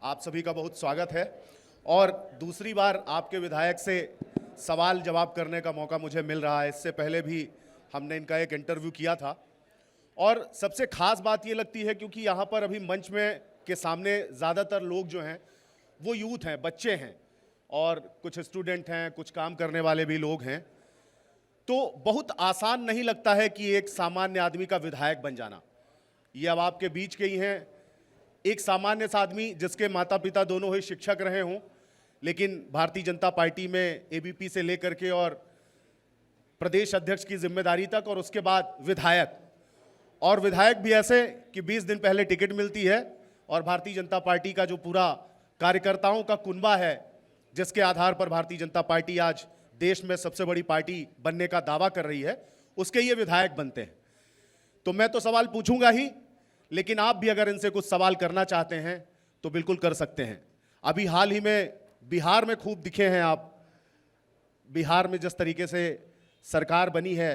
आप सभी का बहुत स्वागत है और दूसरी बार आपके विधायक से सवाल जवाब करने का मौका मुझे मिल रहा है। इससे पहले भी हमने इनका एक इंटरव्यू किया था और सबसे खास बात ये लगती है क्योंकि यहाँ पर अभी मंच में के सामने ज़्यादातर लोग जो हैं वो यूथ हैं, बच्चे हैं और कुछ स्टूडेंट हैं, कुछ काम करने वाले भी लोग हैं। तो बहुत आसान नहीं लगता है कि एक सामान्य आदमी का विधायक बन जाना। ये अब आपके बीच के ही हैं, एक सामान्य सा आदमी जिसके माता पिता दोनों ही शिक्षक रहे हों, लेकिन भारतीय जनता पार्टी में एबीपी से लेकर के और प्रदेश अध्यक्ष की जिम्मेदारी तक और उसके बाद विधायक, और विधायक भी ऐसे कि 20 दिन पहले टिकट मिलती है और भारतीय जनता पार्टी का जो पूरा कार्यकर्ताओं का कुनबा है, जिसके आधार पर भारतीय जनता पार्टी आज देश में सबसे बड़ी पार्टी बनने का दावा कर रही है, उसके ये विधायक बनते हैं। तो मैं तो सवाल पूछूंगा ही, लेकिन आप भी अगर इनसे कुछ सवाल करना चाहते हैं तो बिल्कुल कर सकते हैं। अभी हाल ही में बिहार में खूब दिखे हैं आप। बिहार में जिस तरीके से सरकार बनी है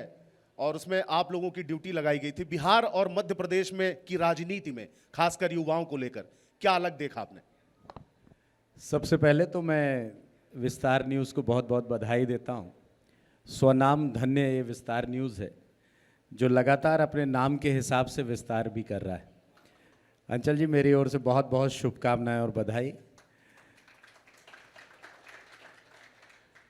और उसमें आप लोगों की ड्यूटी लगाई गई थी, बिहार और मध्य प्रदेश में की राजनीति में खासकर युवाओं को लेकर क्या अलग देखा आपने? सबसे पहले तो मैं विस्तार न्यूज़ को बहुत बहुत बधाई देता हूँ। स्वनाम धन्य ये विस्तार न्यूज़ है जो लगातार अपने नाम के हिसाब से विस्तार भी कर रहा है। अंचल जी, मेरी ओर से बहुत बहुत शुभकामनाएं और बधाई।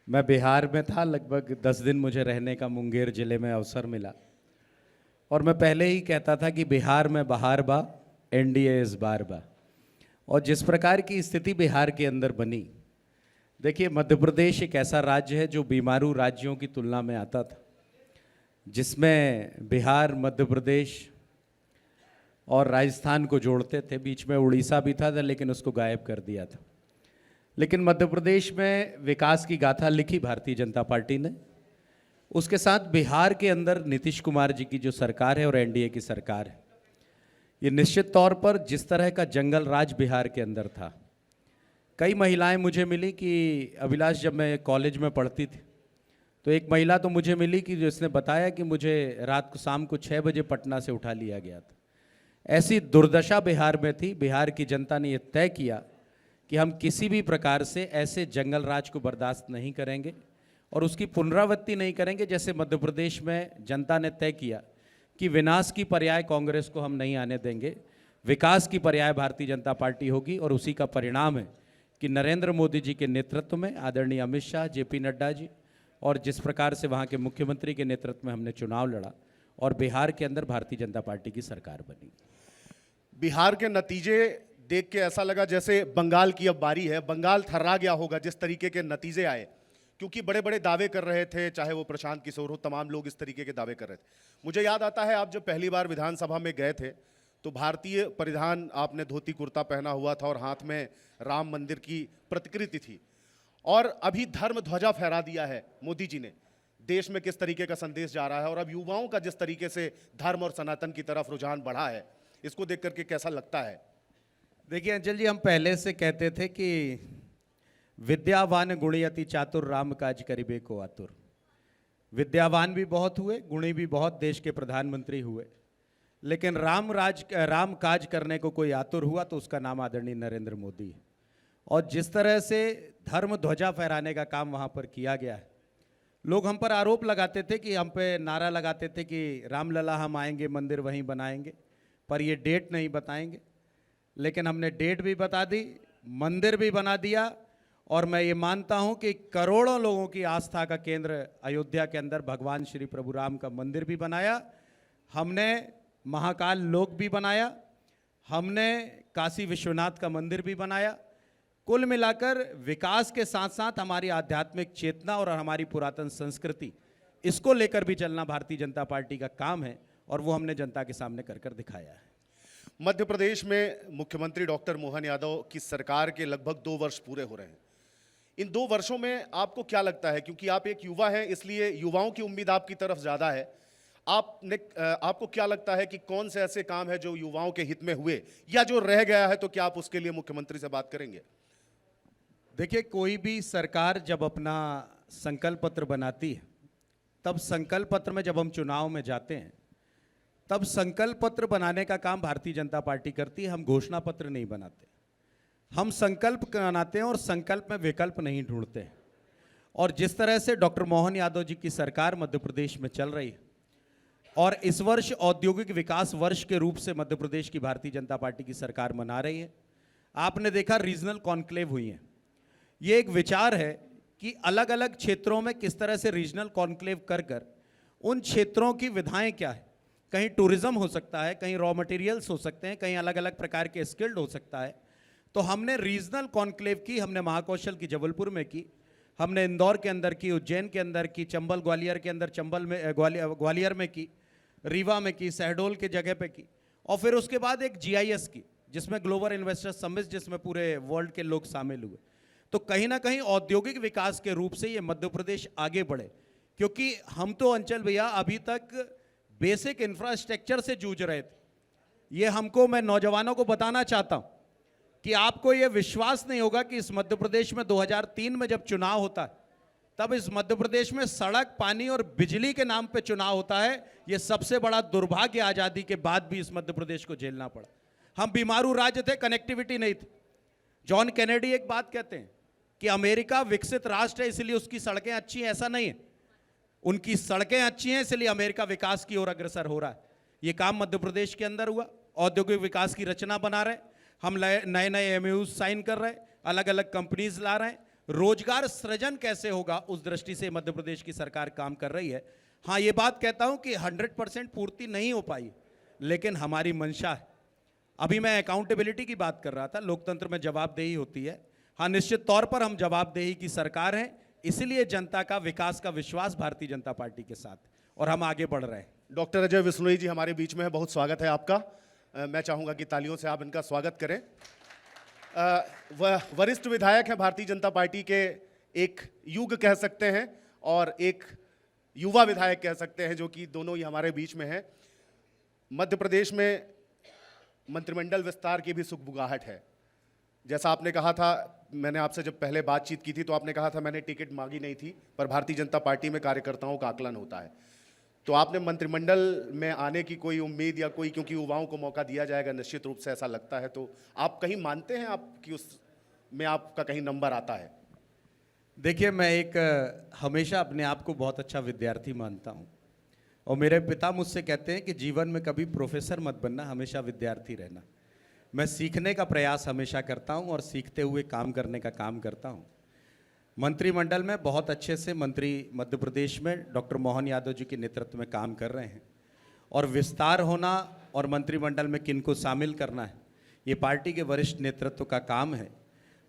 मैं बिहार में था, लगभग 10 दिन मुझे रहने का मुंगेर ज़िले में अवसर मिला और मैं पहले ही कहता था कि बिहार में बहार बा, एनडीए इस बार बा। और जिस प्रकार की स्थिति बिहार के अंदर बनी, देखिए मध्य प्रदेश एक ऐसा राज्य है जो बीमारू राज्यों की तुलना में आता था, जिसमें बिहार, मध्य प्रदेश और राजस्थान को जोड़ते थे। बीच में उड़ीसा भी था लेकिन उसको गायब कर दिया था। लेकिन मध्य प्रदेश में विकास की गाथा लिखी भारतीय जनता पार्टी ने। उसके साथ बिहार के अंदर नीतीश कुमार जी की जो सरकार है और एनडीए की सरकार है, ये निश्चित तौर पर जिस तरह का जंगल राज बिहार के अंदर था, कई महिलाएं मुझे मिली कि अभिलाष, जब मैं कॉलेज में पढ़ती थी तो एक महिला तो मुझे मिली कि जिसने बताया कि मुझे रात को शाम को 6 बजे पटना से उठा लिया गया था। ऐसी दुर्दशा बिहार में थी। बिहार की जनता ने यह तय किया कि हम किसी भी प्रकार से ऐसे जंगल राज को बर्दाश्त नहीं करेंगे और उसकी पुनरावृत्ति नहीं करेंगे। जैसे मध्य प्रदेश में जनता ने तय किया कि विनाश की पर्याय कांग्रेस को हम नहीं आने देंगे, विकास की पर्याय भारतीय जनता पार्टी होगी। और उसी का परिणाम है कि नरेंद्र मोदी जी के नेतृत्व में आदरणीय अमित शाह, जेपी नड्डा जी और जिस प्रकार से वहाँ के मुख्यमंत्री के नेतृत्व में हमने चुनाव लड़ा और बिहार के अंदर भारतीय जनता पार्टी की सरकार बनी। बिहार के नतीजे देख के ऐसा लगा जैसे बंगाल की अब बारी है। बंगाल थर्रा गया होगा जिस तरीके के नतीजे आए, क्योंकि बड़े बड़े दावे कर रहे थे, चाहे वो प्रशांत किशोर हो, तमाम लोग इस तरीके के दावे कर रहे थे। मुझे याद आता है आप जब पहली बार विधानसभा में गए थे तो भारतीय परिधान, आपने धोती कुर्ता पहना हुआ था और हाथ में राम मंदिर की प्रतिकृति थी। और अभी धर्म ध्वजा फहरा दिया है मोदी जी ने। देश में किस तरीके का संदेश जा रहा है और अब युवाओं का जिस तरीके से धर्म और सनातन की तरफ रुझान बढ़ा है, इसको देख करके कैसा लगता है? देखिए अंचल जी, हम पहले से कहते थे कि विद्यावान गुणी अति चातुर, राम काज करिबे को आतुर। विद्यावान भी बहुत हुए, गुणी भी बहुत, देश के प्रधानमंत्री हुए, लेकिन राम काज करने को कोई आतुर हुआ तो उसका नाम आदरणीय नरेंद्र मोदी है। और जिस तरह से धर्म ध्वजा फहराने का काम वहाँ पर किया गया है, लोग हम पर आरोप लगाते थे कि हम पे नारा लगाते थे कि रामलला हम आएंगे, मंदिर वहीं बनाएंगे, पर ये डेट नहीं बताएंगे। लेकिन हमने डेट भी बता दी, मंदिर भी बना दिया और मैं ये मानता हूँ कि करोड़ों लोगों की आस्था का केंद्र अयोध्या के अंदर भगवान श्री प्रभु राम का मंदिर भी बनाया। हमने महाकाल लोक भी बनाया, हमने काशी विश्वनाथ का मंदिर भी बनाया। कुल मिलाकर विकास के साथ साथ हमारी आध्यात्मिक चेतना और हमारी पुरातन संस्कृति, इसको लेकर भी चलना भारतीय जनता पार्टी का काम है और वो हमने जनता के सामने कर कर दिखाया है। मध्य प्रदेश में मुख्यमंत्री डॉक्टर मोहन यादव की सरकार के लगभग 2 वर्ष पूरे हो रहे हैं। इन 2 वर्षों में आपको क्या लगता है, क्योंकि आप एक युवा हैं इसलिए युवाओं की उम्मीद आपकी तरफ ज़्यादा है, आपको क्या लगता है कि कौन से ऐसे काम है जो युवाओं के हित में हुए या जो रह गया है, तो क्या आप उसके लिए मुख्यमंत्री से बात करेंगे? देखिए, कोई भी सरकार जब अपना संकल्प पत्र बनाती है, तब संकल्प पत्र में जब हम चुनाव में जाते हैं तब संकल्प पत्र बनाने का काम भारतीय जनता पार्टी करती है, हम घोषणा पत्र नहीं बनाते। हम संकल्प बनाते हैं और संकल्प में विकल्प नहीं ढूंढते हैं। और जिस तरह से डॉक्टर मोहन यादव जी की सरकार मध्य प्रदेश में चल रही है और इस वर्ष औद्योगिक विकास वर्ष के रूप से मध्य प्रदेश की भारतीय जनता पार्टी की सरकार मना रही है। आपने देखा रीजनल कॉन्क्लेव हुई हैं। ये एक विचार है कि अलग अलग क्षेत्रों में किस तरह से रीजनल कॉन्क्लेव कर कर उन क्षेत्रों की विधाएं क्या है। कहीं टूरिज्म हो सकता है, कहीं रॉ मटेरियल्स हो सकते हैं, कहीं अलग अलग प्रकार के स्किल्ड हो सकता है। तो हमने रीजनल कॉन्क्लेव की, हमने महाकौशल की जबलपुर में की, हमने इंदौर के अंदर की, उज्जैन के अंदर की, चंबल ग्वालियर के अंदर चंबल में ग्वालियर में की, रीवा में की, शहडोल के जगह पे की, और फिर उसके बाद एक GIS की जिसमें ग्लोबल इन्वेस्टर समिट, जिसमें पूरे वर्ल्ड के लोग शामिल हुए। तो कहीं ना कहीं औद्योगिक विकास के रूप से ये मध्य प्रदेश आगे बढ़े, क्योंकि हम तो अंचल भैया अभी तक बेसिक इंफ्रास्ट्रक्चर से जूझ रहे थे। ये हमको, मैं नौजवानों को बताना चाहता हूँ कि आपको ये विश्वास नहीं होगा कि इस मध्य प्रदेश में 2003 में जब चुनाव होता है तब इस मध्य प्रदेश में सड़क, पानी और बिजली के नाम पे चुनाव होता है। ये सबसे बड़ा दुर्भाग्य आज़ादी के बाद भी इस मध्य प्रदेश को झेलना पड़ा। हम बीमारू राज्य थे, कनेक्टिविटी नहीं थी। जॉन कैनेडी एक बात कहते हैं कि अमेरिका विकसित राष्ट्र है इसलिए उसकी सड़कें अच्छी हैं, ऐसा नहीं है। उनकी सड़कें अच्छी हैं इसलिए अमेरिका विकास की ओर अग्रसर हो रहा है। ये काम मध्य प्रदेश के अंदर हुआ। औद्योगिक विकास की रचना बना रहे, हम नए नए MOUs साइन कर रहे हैं, अलग अलग कंपनीज ला रहे हैं। रोजगार सृजन कैसे होगा उस दृष्टि से मध्य प्रदेश की सरकार काम कर रही है। हाँ, ये बात कहता हूं कि 100% पूर्ति नहीं हो पाई, लेकिन हमारी मंशा है। अभी मैं अकाउंटेबिलिटी की बात कर रहा था, लोकतंत्र में जवाबदेही होती है। हाँ, निश्चित तौर पर हम जवाबदेही की सरकार हैं, इसलिए जनता का विकास का विश्वास भारतीय जनता पार्टी के साथ, और हम आगे बढ़ रहे हैं। डॉक्टर अजय विश्नोई जी हमारे बीच में है, बहुत स्वागत है आपका। मैं चाहूँगा कि तालियों से आप इनका स्वागत करें। वह वरिष्ठ विधायक हैं भारतीय जनता पार्टी के, एक युग कह सकते हैं और एक युवा विधायक कह सकते हैं, जो कि दोनों ही हमारे बीच में हैं। मध्य प्रदेश में मंत्रिमंडल विस्तार की भी सुगबुगाहट है। जैसा आपने कहा था, मैंने आपसे जब पहले बातचीत की थी तो आपने कहा था मैंने टिकट मांगी नहीं थी, पर भारतीय जनता पार्टी में कार्यकर्ताओं का आकलन होता है। तो आपने मंत्रिमंडल में आने की कोई उम्मीद या कोई, क्योंकि युवाओं को मौका दिया जाएगा निश्चित रूप से, ऐसा लगता है, तो आप कहीं मानते हैं आप कि उस में आपका कहीं नंबर आता है? देखिए, मैं हमेशा अपने आप को बहुत अच्छा विद्यार्थी मानता हूँ, और मेरे पिता मुझसे कहते हैं कि जीवन में कभी प्रोफेसर मत बनना, हमेशा विद्यार्थी रहना। मैं सीखने का प्रयास हमेशा करता हूँ और सीखते हुए काम करने का काम करता हूँ। मंत्रिमंडल में बहुत अच्छे से मंत्री मध्य प्रदेश में डॉक्टर मोहन यादव जी के नेतृत्व में काम कर रहे हैं, और विस्तार होना और मंत्रिमंडल में किनको शामिल करना है ये पार्टी के वरिष्ठ नेतृत्व का काम है।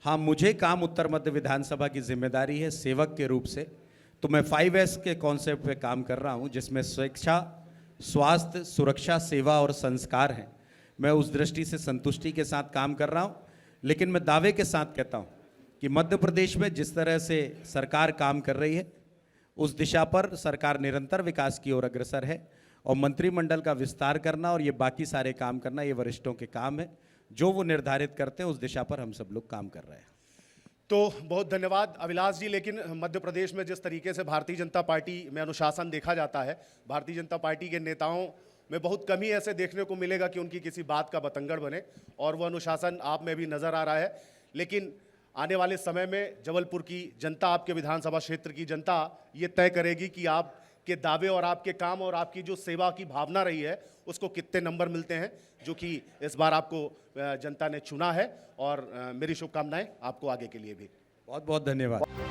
हाँ, मुझे काम उत्तर मध्य विधानसभा की जिम्मेदारी है सेवक के रूप से, तो मैं 5S के कॉन्सेप्ट पे काम कर रहा हूँ, जिसमें शिक्षा, स्वास्थ्य, सुरक्षा, सेवा और संस्कार हैं। मैं उस दृष्टि से संतुष्टि के साथ काम कर रहा हूँ, लेकिन मैं दावे के साथ कहता हूँ कि मध्य प्रदेश में जिस तरह से सरकार काम कर रही है उस दिशा पर सरकार निरंतर विकास की ओर अग्रसर है, और मंत्रिमंडल का विस्तार करना और ये बाकी सारे काम करना ये वरिष्ठों के काम है। जो वो निर्धारित करते हैं उस दिशा पर हम सब लोग काम कर रहे हैं। तो बहुत धन्यवाद अभिलाष जी। लेकिन मध्य प्रदेश में जिस तरीके से भारतीय जनता पार्टी में अनुशासन देखा जाता है, भारतीय जनता पार्टी के नेताओं में बहुत कम ही ऐसे देखने को मिलेगा कि उनकी किसी बात का बतंगड़ बने, और वो अनुशासन आप में भी नज़र आ रहा है। लेकिन आने वाले समय में जबलपुर की जनता, आपके विधानसभा क्षेत्र की जनता ये तय करेगी कि आपके दावे और आपके काम और आपकी जो सेवा की भावना रही है उसको कितने नंबर मिलते हैं, जो कि इस बार आपको जनता ने चुना है। और मेरी शुभकामनाएं आपको आगे के लिए भी। बहुत बहुत धन्यवाद।